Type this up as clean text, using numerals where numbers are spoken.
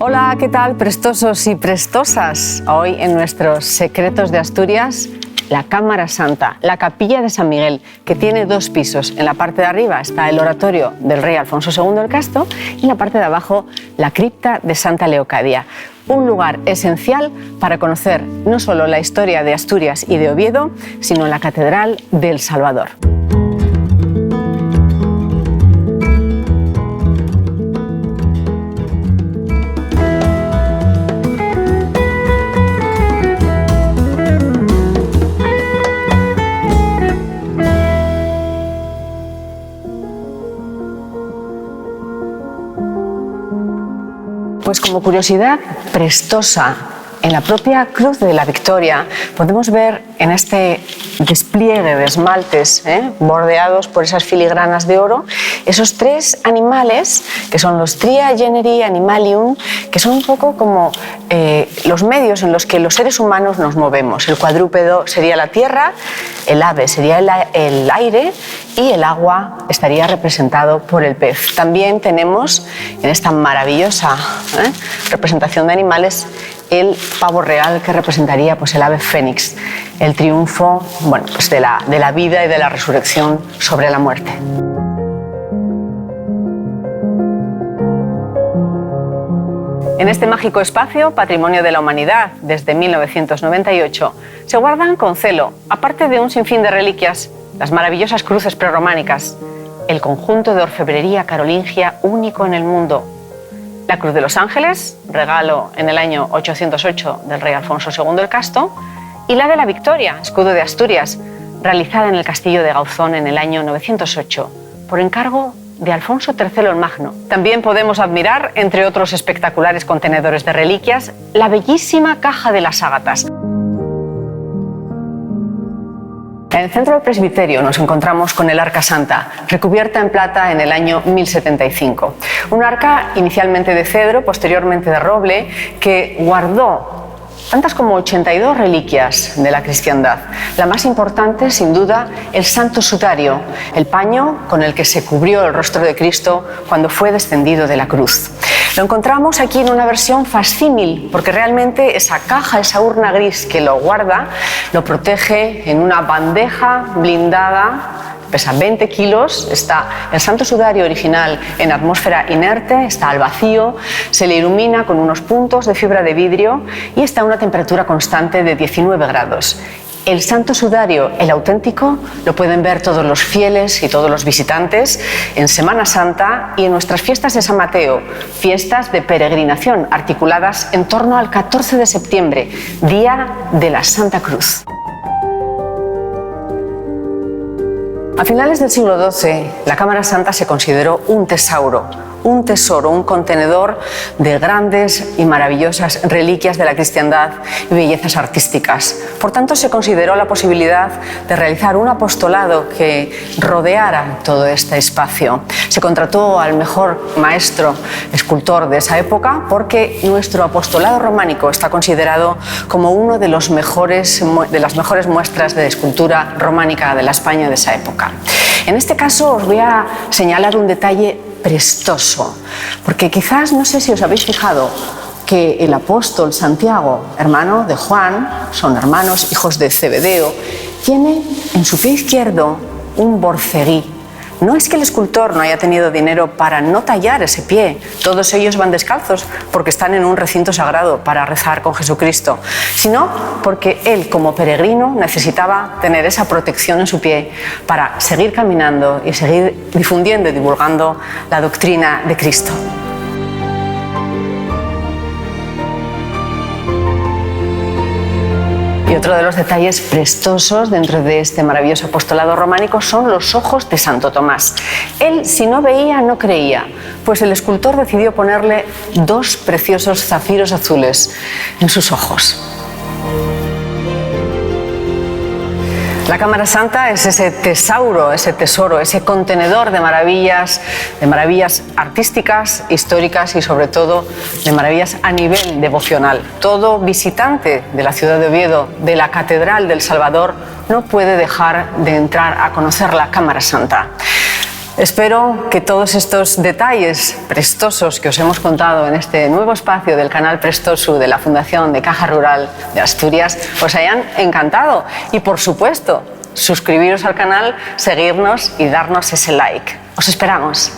Hola, ¿qué tal, prestosos y prestosas? Hoy en nuestros Secretos de Asturias, la Cámara Santa, la Capilla de San Miguel, que tiene 2 pisos. En la parte de arriba está el oratorio del rey Alfonso II el Casto y en la parte de abajo la cripta de Santa Leocadia. Un lugar esencial para conocer no solo la historia de Asturias y de Oviedo, sino la Catedral del Salvador. Pues como curiosidad prestosa, en la propia Cruz de la Victoria podemos ver en este despliegue de esmaltes bordeados por esas filigranas de oro, esos 3 animales que son los Tria Generi Animalium, que son un poco como los medios en los que los seres humanos nos movemos. El cuadrúpedo sería la tierra, el ave sería el aire y el agua estaría representado por el pez. También tenemos en esta maravillosa representación de animales el pavo real, que representaría pues, el ave fénix, el triunfo pues, de la vida y de la resurrección sobre la muerte. En este mágico espacio, Patrimonio de la Humanidad desde 1998, se guardan con celo, aparte de un sinfín de reliquias, las maravillosas cruces prerrománicas, el conjunto de orfebrería carolingia único en el mundo, la Cruz de los Ángeles, regalo en el año 808 del rey Alfonso II el Casto, y la de la Victoria, escudo de Asturias, realizada en el castillo de Gauzón en el año 908, por encargo de Alfonso III el Magno. También podemos admirar, entre otros espectaculares contenedores de reliquias, la bellísima caja de las ágatas. En el centro del presbiterio nos encontramos con el Arca Santa, recubierta en plata en el año 1075. Un arca inicialmente de cedro, posteriormente de roble, que guardó tantas como 82 reliquias de la cristiandad. La más importante, sin duda, el Santo Sudario, el paño con el que se cubrió el rostro de Cristo cuando fue descendido de la cruz. Lo encontramos aquí en una versión facsímil, porque realmente esa caja, esa urna gris que lo guarda, lo protege en una bandeja blindada. Pesa 20 kilos, está el Santo Sudario original en atmósfera inerte, está al vacío, se le ilumina con unos puntos de fibra de vidrio y está a una temperatura constante de 19 grados. El Santo Sudario, el auténtico, lo pueden ver todos los fieles y todos los visitantes en Semana Santa y en nuestras fiestas de San Mateo, fiestas de peregrinación articuladas en torno al 14 de septiembre, Día de la Santa Cruz. A finales del siglo XII, la Cámara Santa se consideró un tesauro, un tesoro, un contenedor de grandes y maravillosas reliquias de la cristiandad y bellezas artísticas. Por tanto, se consideró la posibilidad de realizar un apostolado que rodeara todo este espacio. Se contrató al mejor maestro escultor de esa época porque nuestro apostolado románico está considerado como uno de las mejores muestras de escultura románica de la España de esa época. En este caso os voy a señalar un detalle prestoso, porque quizás no sé si os habéis fijado que el apóstol Santiago, hermano de Juan, son hermanos, hijos de Zebedeo, tiene en su pie izquierdo un borceguí. No es que el escultor no haya tenido dinero para no tallar ese pie, todos ellos van descalzos porque están en un recinto sagrado para rezar con Jesucristo, sino porque él como peregrino necesitaba tener esa protección en su pie para seguir caminando y seguir difundiendo y divulgando la doctrina de Cristo. Y otro de los detalles prestosos dentro de este maravilloso apostolado románico son los ojos de Santo Tomás. Él, si no veía, no creía, pues el escultor decidió ponerle 2 preciosos zafiros azules en sus ojos. La Cámara Santa es ese tesauro, ese tesoro, ese contenedor de maravillas artísticas, históricas y sobre todo de maravillas a nivel devocional. Todo visitante de la ciudad de Oviedo, de la Catedral del Salvador, no puede dejar de entrar a conocer la Cámara Santa. Espero que todos estos detalles prestosos que os hemos contado en este nuevo espacio del canal Prestoso de la Fundación de Caja Rural de Asturias os hayan encantado. Y por supuesto, suscribiros al canal, seguirnos y darnos ese like. Os esperamos.